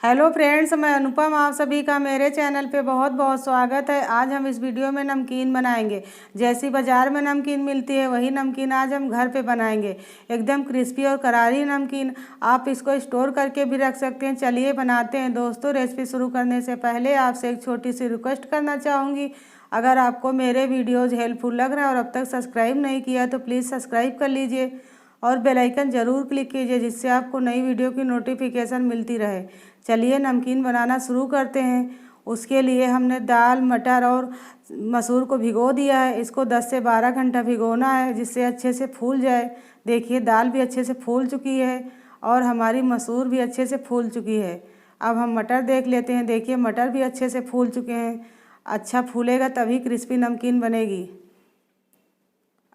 Hello friends, मैं अनुपम आप सभी का मेरे चैनल पे बहुत बहुत स्वागत है। आज हम इस वीडियो में नमकीन बनाएंगे। जैसी बाज़ार में नमकीन मिलती है वही नमकीन आज हम घर पे बनाएंगे। एकदम क्रिस्पी और करारी नमकीन। आप इसको स्टोर करके भी रख सकते हैं। चलिए बनाते हैं। दोस्तों, रेसिपी शुरू करने से पहले आपसे एक छोटी सी रिक्वेस्ट करना चाहूँगी। अगर आपको मेरे वीडियोज़ हेल्पफुल लग रहा है और अब तक सब्सक्राइब नहीं किया तो प्लीज़ सब्सक्राइब कर लीजिए और बेल आइकन ज़रूर क्लिक कीजिए, जिससे आपको नई वीडियो की नोटिफिकेशन मिलती रहे। चलिए नमकीन बनाना शुरू करते हैं। उसके लिए हमने दाल, मटर और मसूर को भिगो दिया है। इसको 10 से 12 घंटा भिगोना है, जिससे अच्छे से फूल जाए। देखिए दाल भी अच्छे से फूल चुकी है और हमारी मसूर भी अच्छे से फूल चुकी है। अब हम मटर देख लेते हैं। देखिए मटर भी अच्छे से फूल चुके हैं। अच्छा फूलेगा तभी क्रिस्पी नमकीन बनेगी।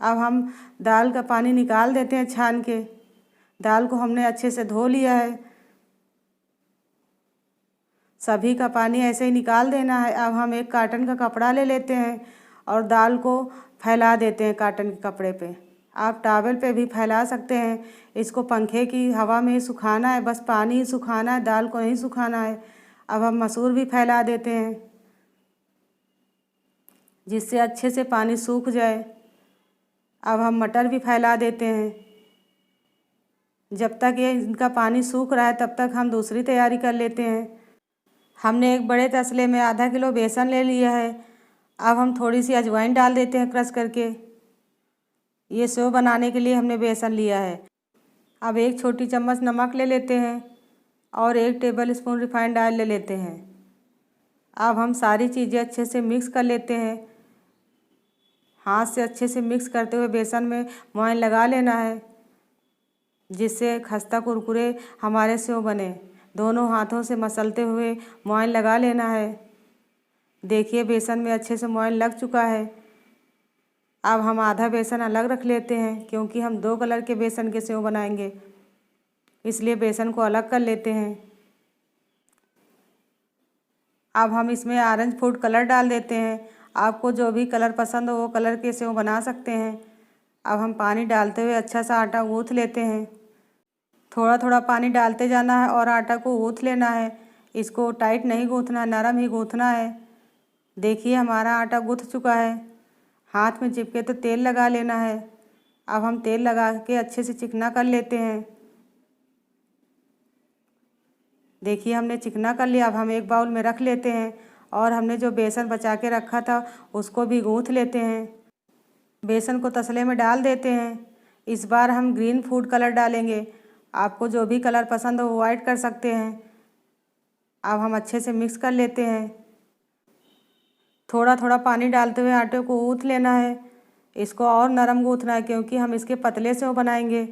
अब हम दाल का पानी निकाल देते हैं छान के। दाल को हमने अच्छे से धो लिया है। सभी का पानी ऐसे ही निकाल देना है। अब हम एक कॉटन का कपड़ा ले लेते हैं और दाल को फैला देते हैं कॉटन के कपड़े पे। आप टॉवल पे भी फैला सकते हैं। इसको पंखे की हवा में ही सुखाना है, बस पानी ही सुखाना है, दाल को नहीं सुखाना है। अब हम मसूर भी फैला देते हैं, जिससे अच्छे से पानी सूख जाए। अब हम मटर भी फैला देते हैं। जब तक ये इनका पानी सूख रहा है तब तक हम दूसरी तैयारी कर लेते हैं। हमने एक बड़े तसले में आधा किलो बेसन ले लिया है। अब हम थोड़ी सी अजवाइन डाल देते हैं क्रश करके। ये सेव बनाने के लिए हमने बेसन लिया है। अब एक छोटी चम्मच नमक ले लेते हैं और 1 टेबल स्पून रिफाइंड ऑयल ले लेते हैं। अब हम सारी चीज़ें अच्छे से मिक्स कर लेते हैं। हाथ से अच्छे से मिक्स करते हुए बेसन में मोयन लगा लेना है, जिससे खस्ता कुरकुरे हमारे सेव बने। दोनों हाथों से मसलते हुए मोयन लगा लेना है। देखिए बेसन में अच्छे से मोयन लग चुका है। अब हम आधा बेसन अलग रख लेते हैं, क्योंकि हम 2 कलर के बेसन के सेव बनाएंगे, इसलिए बेसन को अलग कर लेते हैं। अब हम इसमें ऑरेंज फूड कलर डाल देते हैं। आपको जो भी कलर पसंद हो वो कलर के सेव बना सकते हैं। अब हम पानी डालते हुए अच्छा सा आटा गूँथ लेते हैं। थोड़ा थोड़ा पानी डालते जाना है और आटा को गूँथ लेना है। इसको टाइट नहीं गूँथना, नरम ही गूँथना है। देखिए हमारा आटा गूँथ चुका है। हाथ में चिपके तो तेल लगा लेना है। अब हम तेल लगा के अच्छे से चिकना कर लेते हैं। देखिए हमने चिकना कर लिया। अब हम एक बाउल में रख लेते हैं और हमने जो बेसन बचा के रखा था उसको भी गूँथ लेते हैं। बेसन को तसले में डाल देते हैं। इस बार हम ग्रीन फूड कलर डालेंगे। आपको जो भी कलर पसंद हो वो ऐड कर सकते हैं। अब हम अच्छे से मिक्स कर लेते हैं। थोड़ा थोड़ा पानी डालते हुए आटे को गूँथ लेना है। इसको और नरम गूँथना है, क्योंकि हम इसके पतले से वो बनाएंगे।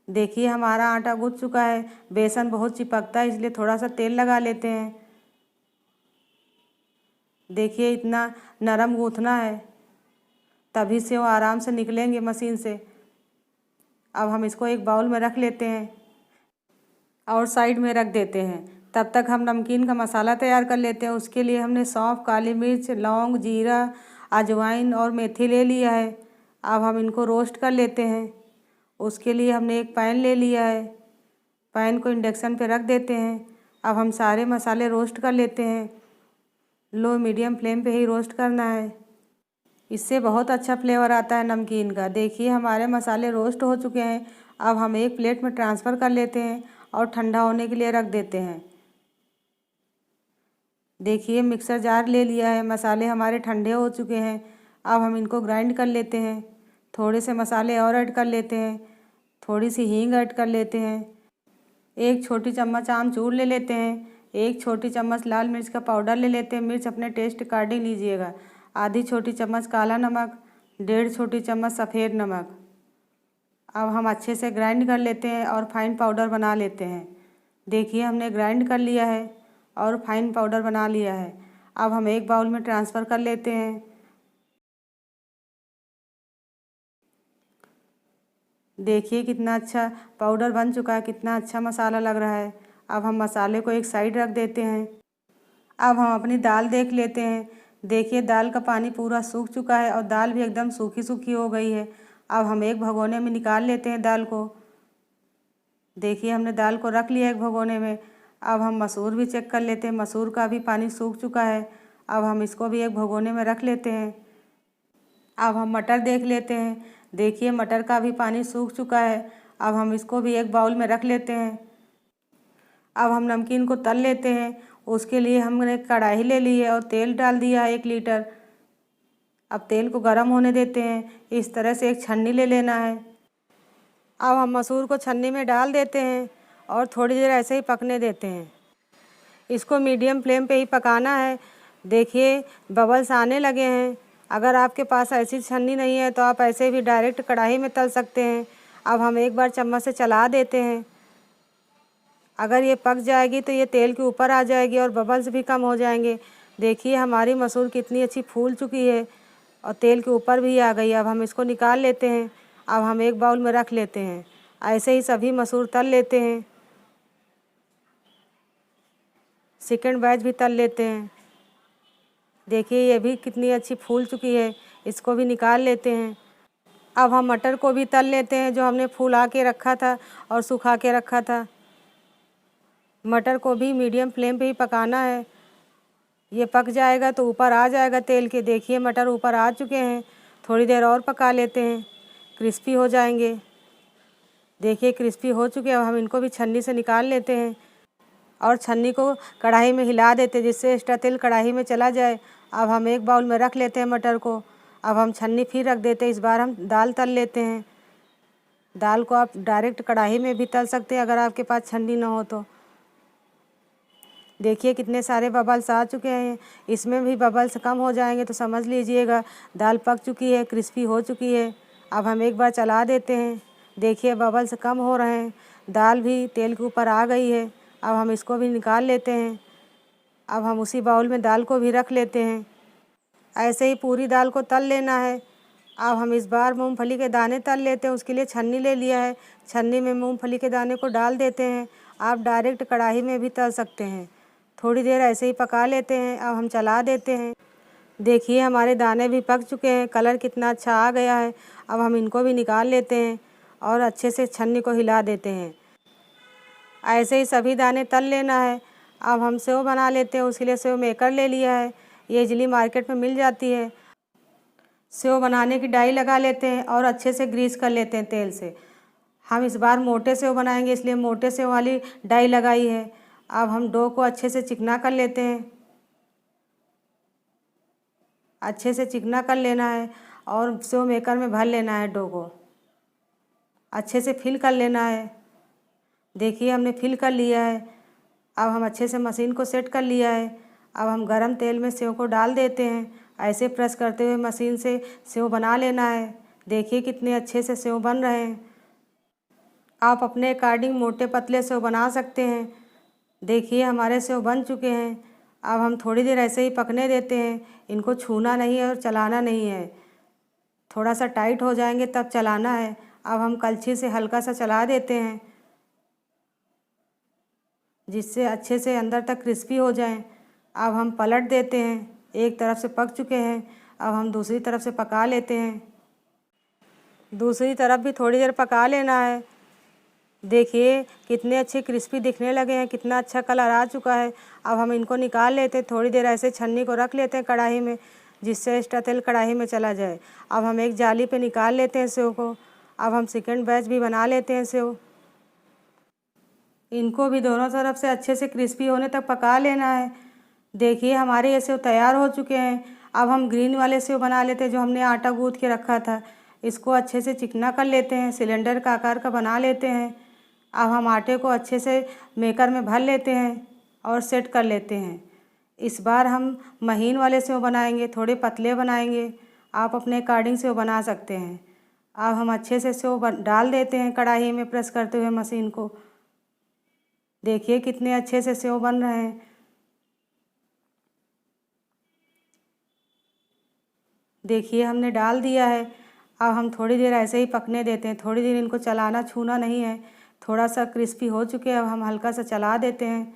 देखिए हमारा आटा गूँथ चुका है। बेसन बहुत चिपकता है, इसलिए थोड़ा सा तेल लगा लेते हैं। देखिए इतना नरम गूँथना है, तभी से वो आराम से निकलेंगे मशीन से। अब हम इसको एक बाउल में रख लेते हैं और साइड में रख देते हैं। तब तक हम नमकीन का मसाला तैयार कर लेते हैं। उसके लिए हमने सौंफ, काली मिर्च, लौंग, जीरा, अजवाइन और मेथी ले लिया है। अब हम इनको रोस्ट कर लेते हैं। उसके लिए हमने एक पैन ले लिया है। पैन को इंडक्शन पे रख देते हैं। अब हम सारे मसाले रोस्ट कर लेते हैं। लो मीडियम फ्लेम पे ही रोस्ट करना है, इससे बहुत अच्छा फ्लेवर आता है नमकीन का। देखिए हमारे मसाले रोस्ट हो चुके हैं। अब हम एक प्लेट में ट्रांसफ़र कर लेते हैं और ठंडा होने के लिए रख देते हैं। देखिए मिक्सर जार ले लिया है। मसाले हमारे ठंडे हो चुके हैं। अब हम इनको ग्राइंड कर लेते हैं। थोड़े से मसाले और ऐड कर लेते हैं। थोड़ी सी हींग ऐड कर लेते हैं। 1 छोटी चम्मच आमचूर ले लेते हैं। 1 छोटी चम्मच लाल मिर्च का पाउडर ले लेते हैं। मिर्च अपने टेस्ट अकॉर्डिंग लीजिएगा। आधी छोटी चम्मच काला नमक, 1.5 छोटी चम्मच सफ़ेद नमक। अब हम अच्छे से ग्राइंड कर लेते हैं और फाइन पाउडर बना लेते हैं। देखिए हमने ग्राइंड कर लिया है और फाइन पाउडर बना लिया है। अब हम एक बाउल में ट्रांसफ़र कर लेते हैं। देखिए कितना अच्छा पाउडर बन चुका है, कितना अच्छा मसाला लग रहा है। अब हम मसाले को एक साइड रख देते हैं। अब हम अपनी दाल देख लेते हैं। देखिए दाल का पानी पूरा सूख चुका है और दाल भी एकदम सूखी सूखी हो गई है। अब हम एक भगोने में निकाल लेते हैं दाल को। देखिए हमने दाल को रख लिया एक भगोने में। अब हम मसूर भी चेक कर लेते हैं। मसूर का भी पानी सूख चुका है। अब हम इसको भी एक भगोने में रख लेते हैं। अब हम मटर देख लेते हैं। देखिए मटर का भी पानी सूख चुका है। अब हम इसको भी एक बाउल में रख लेते हैं। अब हम नमकीन को तल लेते हैं। उसके लिए हमने कढ़ाई ले ली है और तेल डाल दिया है 1 लीटर। अब तेल को गर्म होने देते हैं। इस तरह से एक छन्नी ले लेना है। अब हम मसूर को छन्नी में डाल देते हैं और थोड़ी देर ऐसे ही पकने देते हैं। इसको मीडियम फ्लेम पे ही पकाना है। देखिए बबल्स आने लगे हैं। अगर आपके पास ऐसी छन्नी नहीं है तो आप ऐसे भी डायरेक्ट कढ़ाई में तल सकते हैं। अब हम एक बार चम्मच से चला देते हैं। अगर ये पक जाएगी तो ये तेल के ऊपर आ जाएगी और बबल्स भी कम हो जाएंगे। देखिए हमारी मसूर कितनी अच्छी फूल चुकी है और तेल के ऊपर भी आ गई। अब हम इसको निकाल लेते हैं। अब हम एक बाउल में रख लेते हैं। ऐसे ही सभी मसूर तल लेते हैं। सेकंड बैच भी तल लेते हैं। देखिए ये भी कितनी अच्छी फूल चुकी है। इसको भी निकाल लेते हैं। अब हम मटर को भी तल लेते हैं जो हमने फुला के रखा था और सुखा के रखा था। मटर को भी मीडियम फ्लेम पे ही पकाना है। ये पक जाएगा तो ऊपर आ जाएगा तेल के। देखिए मटर ऊपर आ चुके हैं। थोड़ी देर और पका लेते हैं, क्रिस्पी हो जाएंगे। देखिए क्रिस्पी हो चुके हैं। अब हम इनको भी छन्नी से निकाल लेते हैं और छन्नी को कढ़ाई में हिला देते हैं जिससे एक्स्ट्रा तेल कढ़ाई में चला जाए। अब हम एक बाउल में रख लेते हैं मटर को। अब हम छन्नी फिर रख देते हैं। इस बार हम दाल तल लेते हैं। दाल को आप डायरेक्ट कढ़ाई में भी तल सकते हैं अगर आपके पास छन्नी ना हो तो। देखिए कितने सारे बबल्स आ चुके हैं। इसमें भी बबल्स कम हो जाएंगे तो समझ लीजिएगा दाल पक चुकी है, क्रिस्पी हो चुकी है। अब हम एक बार चला देते हैं। देखिए बबल्स कम हो रहे हैं। दाल भी तेल के ऊपर आ गई है। अब हम इसको भी निकाल लेते हैं। अब हम उसी बाउल में दाल को भी रख लेते हैं। ऐसे ही पूरी दाल को तल लेना है। अब हम इस बार मूंगफली के दाने तल लेते हैं। उसके लिए छन्नी ले लिया है। छन्नी में मूंगफली के दाने को डाल देते हैं। आप डायरेक्ट कढ़ाई में भी तल सकते हैं। थोड़ी देर ऐसे ही पका लेते हैं। अब हम चला देते हैं। देखिए हमारे दाने भी पक चुके हैं। कलर कितना अच्छा आ गया है। अब हम इनको भी निकाल लेते हैं और अच्छे से छन्नी को हिला देते हैं। ऐसे ही सभी दाने तल लेना है। अब हम सेव बना लेते हैं। उसके लिए सेव मेकर ले लिया है। ये इजली मार्केट में मिल जाती है। सेव बनाने की डाई लगा लेते हैं और अच्छे से ग्रीस कर लेते हैं तेल से। हम इस बार मोटे सेव बनाएंगे इसलिए मोटे सेव वाली डाई लगाई है। अब हम डो को अच्छे से चिकना कर लेते हैं। अच्छे से चिकना कर लेना है और सेव मेकर में भर लेना है। डो को अच्छे से फिल कर लेना है। देखिए हमने फिल कर लिया है। अब हम अच्छे से मशीन को सेट कर लिया है। अब हम गरम तेल में सेव को डाल देते हैं। ऐसे प्रेस करते हुए मशीन से सेव बना लेना है। देखिए कितने अच्छे से सेव बन रहे हैं। आप अपने अकॉर्डिंग मोटे पतले सेव बना सकते हैं। देखिए हमारे सेव बन चुके हैं। अब हम थोड़ी देर ऐसे ही पकने देते हैं। इनको छूना नहीं है और चलाना नहीं है। थोड़ा सा टाइट हो जाएंगे तब चलाना है। अब हम कलछी से हल्का सा चला देते हैं जिससे अच्छे से अंदर तक क्रिस्पी हो जाएं। अब हम पलट देते हैं। एक तरफ से पक चुके हैं। अब हम दूसरी तरफ से पका लेते हैं। दूसरी तरफ भी थोड़ी देर पका लेना है। देखिए कितने अच्छे क्रिस्पी दिखने लगे हैं। कितना अच्छा कलर आ चुका है। अब हम इनको निकाल लेते हैं। थोड़ी देर ऐसे छन्नी को रख लेते हैं कढ़ाई में जिससे एक्स्ट्रा तेल कढ़ाई में चला जाए। अब हम एक जाली पे निकाल लेते हैं सेव को। अब हम सेकंड बैच भी बना लेते हैं सेव। इनको भी दोनों तरफ से अच्छे से क्रिस्पी होने तक पका लेना है। देखिए हमारे ये सेव तैयार हो चुके हैं। अब हम ग्रीन वाले सेव बना लेते हैं जो हमने आटा गूँथ के रखा था। इसको अच्छे से चिकना कर लेते हैं। सिलेंडर का आकार का बना लेते हैं। अब हम आटे को अच्छे से मेकर में भर लेते हैं और सेट कर लेते हैं। इस बार हम महीन वाले सेव बनाएंगे, थोड़े पतले बनाएंगे। आप अपने अकॉर्डिंग सेव बना सकते हैं। अब हम अच्छे से सेव डाल देते हैं कढ़ाई में प्रेस करते हुए मशीन को। देखिए कितने अच्छे से सेव बन रहे हैं। देखिए हमने डाल दिया है। अब हम थोड़ी देर ऐसे ही पकने देते हैं। थोड़ी देर इनको चलाना छूना नहीं है। थोड़ा सा क्रिस्पी हो चुके हैं। अब हम हल्का सा चला देते हैं।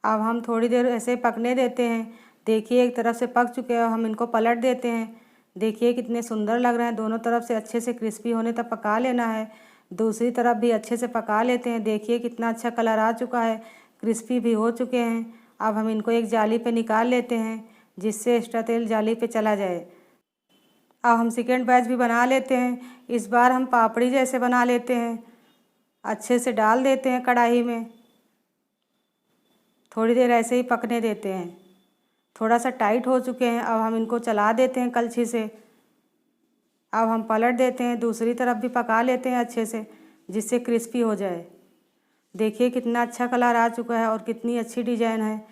अब हम थोड़ी देर ऐसे पकने देते हैं। देखिए एक तरफ से पक चुके हैं। अब हम इनको पलट देते हैं। देखिए कितने सुंदर लग रहे हैं। दोनों तरफ से अच्छे से क्रिस्पी होने तक पका लेना है। दूसरी तरफ भी अच्छे से पका लेते हैं। देखिए कितना अच्छा कलर आ चुका है, क्रिस्पी भी हो चुके हैं। अब हम इनको एक जाली पे निकाल लेते हैं जिससे एक्स्ट्रा तेल जाली पे चला जाए। अब हम सेकेंड बैच भी बना लेते हैं। इस बार हम पापड़ी जैसे बना लेते हैं। अच्छे से डाल देते हैं कढ़ाई में, थोड़ी देर ऐसे ही पकने देते हैं। थोड़ा सा टाइट हो चुके हैं। अब हम इनको चला देते हैं कलछी से। अब हम पलट देते हैं, दूसरी तरफ भी पका लेते हैं अच्छे से जिससे क्रिस्पी हो जाए। देखिए कितना अच्छा कलर आ चुका है और कितनी अच्छी डिजाइन है।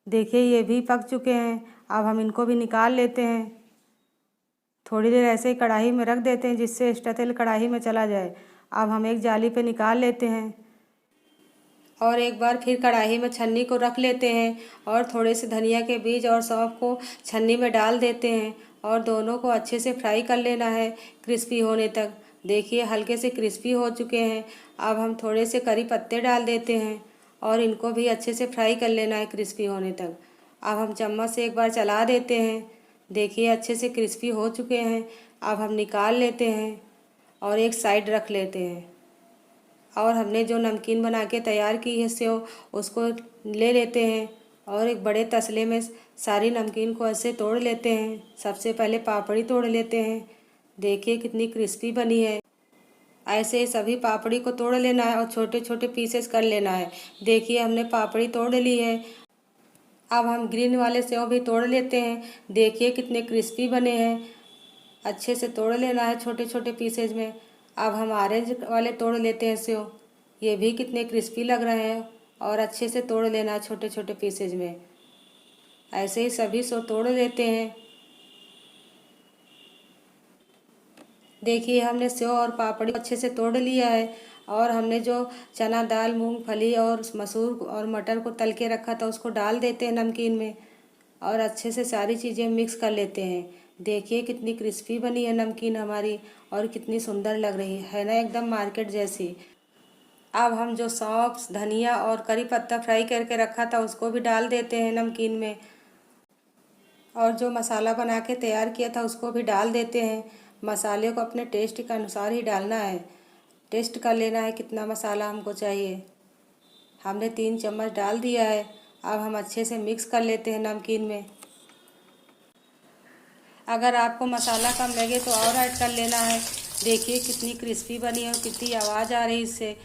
देखिए ये भी पक चुके हैं। अब हम इनको भी निकाल लेते हैं। थोड़ी देर ऐसे ही कढ़ाई में रख देते हैं जिससे एक्स्ट्रा तेल कढ़ाई में चला जाए। अब हम एक जाली पे निकाल लेते हैं और एक बार फिर कढ़ाई में छन्नी को रख लेते हैं और थोड़े से धनिया के बीज और सौंफ को छन्नी में डाल देते हैं और दोनों को अच्छे से फ्राई कर लेना है क्रिस्पी होने तक। देखिए हल्के से क्रिस्पी हो चुके हैं। अब हम थोड़े से करी पत्ते डाल देते हैं और इनको भी अच्छे से फ्राई कर लेना है क्रिस्पी होने तक। अब हम चम्मच से एक बार चला देते हैं। देखिए अच्छे से क्रिस्पी हो चुके हैं। अब हम निकाल लेते हैं और एक साइड रख लेते हैं। और हमने जो नमकीन बना के तैयार की है सेव, उसको ले लेते हैं और एक बड़े तसले में सारी नमकीन को ऐसे तोड़ लेते हैं। सबसे पहले पापड़ी तोड़ लेते हैं। देखिए कितनी क्रिस्पी बनी है। ऐसे ही सभी पापड़ी को तोड़ लेना है और छोटे छोटे पीसेस कर लेना है। देखिए हमने पापड़ी तोड़ ली है। अब हम ग्रीन वाले सेव भी तोड़ लेते हैं। देखिए कितने क्रिस्पी बने हैं। अच्छे से तोड़ लेना है छोटे छोटे पीसेज में। अब हम ऑरेंज वाले तोड़ लेते हैं सेव। ये भी कितने क्रिस्पी लग रहे हैं और अच्छे से तोड़ लेना है छोटे छोटे पीसेज में। ऐसे ही सभी सेव तोड़ लेते हैं। देखिए हमने सेव और पापड़ी अच्छे से तोड़ लिया है और हमने जो चना दाल, मूंगफली और मसूर और मटर को तल के रखा था उसको डाल देते हैं नमकीन में और अच्छे से सारी चीज़ें मिक्स कर लेते हैं। देखिए कितनी क्रिस्पी बनी है नमकीन हमारी और कितनी सुंदर लग रही है ना, एकदम मार्केट जैसी। अब हम जो सौंफ, धनिया और करी पत्ता फ्राई करके रखा था उसको भी डाल देते हैं नमकीन में और जो मसाला बना के तैयार किया था उसको भी डाल देते हैं। मसाले को अपने टेस्ट के अनुसार ही डालना है। टेस्ट कर लेना है कितना मसाला हमको चाहिए। हमने 3 चम्मच डाल दिया है। अब हम अच्छे से मिक्स कर लेते हैं नमकीन में। अगर आपको मसाला कम लगे तो और ऐड कर लेना है। देखिए कितनी क्रिस्पी बनी है और कितनी आवाज़ आ रही है इससे।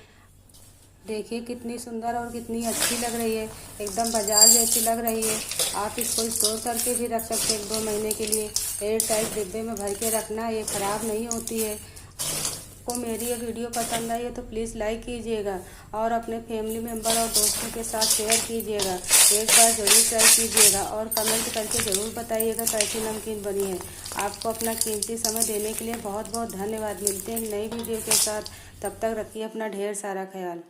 देखिए कितनी सुंदर और कितनी अच्छी लग रही है, एकदम बाजार जैसी लग रही है। आप इसको स्टोर करके भी रख सकते हैं 1-2 महीने के लिए। एयर टाइट डिब्बे में भर के रखना, ये ख़राब नहीं होती है। आपको मेरी ये वीडियो पसंद आई है तो प्लीज़ लाइक कीजिएगा और अपने फैमिली मेम्बर और दोस्तों के साथ शेयर कीजिएगा। एक बार ज़रूर ट्राई कीजिएगा और कमेंट करके ज़रूर बताइएगा कैसी नमकीन बनी है। आपको अपना कीमती समय देने के लिए बहुत बहुत धन्यवाद। मिलते हैं नई वीडियो के साथ, तब तक रखिए अपना ढेर सारा ख्याल।